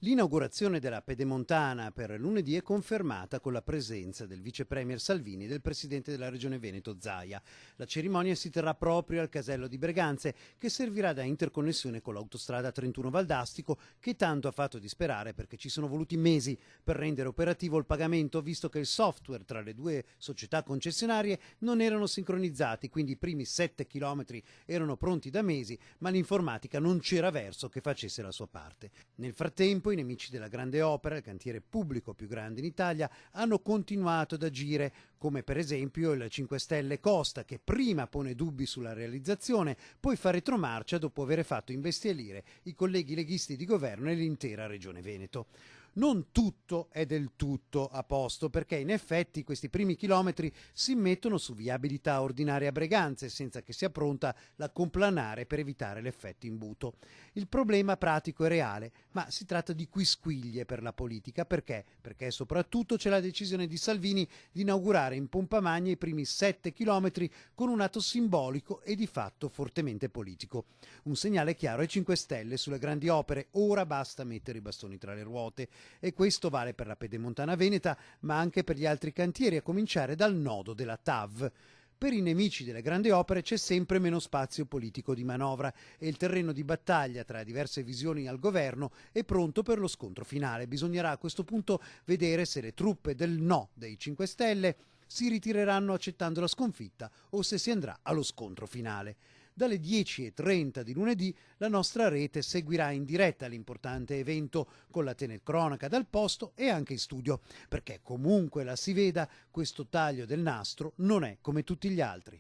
L'inaugurazione della Pedemontana per lunedì è confermata con la presenza del vice premier Salvini e del presidente della regione Veneto Zaia. La cerimonia si terrà proprio al casello di Breganze, che servirà da interconnessione con l'autostrada 31 Valdastico, che tanto ha fatto disperare perché ci sono voluti mesi per rendere operativo il pagamento, visto che il software tra le due società concessionarie non erano sincronizzati, quindi i primi 7 chilometri erano pronti da mesi, ma l'informatica non c'era verso che facesse la sua parte. Nel frattempo i nemici della grande opera, il cantiere pubblico più grande in Italia, hanno continuato ad agire, come per esempio il 5 Stelle Costa, che prima pone dubbi sulla realizzazione, poi fa retromarcia dopo aver fatto imbestialire i colleghi leghisti di governo e l'intera regione Veneto. Non tutto è del tutto a posto, perché in effetti questi primi chilometri si mettono su viabilità ordinaria a Breganze senza che sia pronta la complanare per evitare l'effetto imbuto. Il problema pratico è reale, ma si tratta di quisquiglie per la politica. Perché? Perché soprattutto c'è la decisione di Salvini di inaugurare in pompa magna i primi 7 chilometri con un atto simbolico e di fatto fortemente politico. Un segnale chiaro ai 5 Stelle sulle grandi opere: ora basta mettere i bastoni tra le ruote. E questo vale per la Pedemontana Veneta, ma anche per gli altri cantieri, a cominciare dal nodo della TAV. Per i nemici delle grandi opere c'è sempre meno spazio politico di manovra e il terreno di battaglia tra diverse visioni al governo è pronto per lo scontro finale. Bisognerà a questo punto vedere se le truppe del no dei 5 Stelle si ritireranno accettando la sconfitta o se si andrà allo scontro finale. Dalle 10:30 di lunedì la nostra rete seguirà in diretta l'importante evento con la telecronaca dal posto e anche in studio, perché comunque la si veda, questo taglio del nastro non è come tutti gli altri.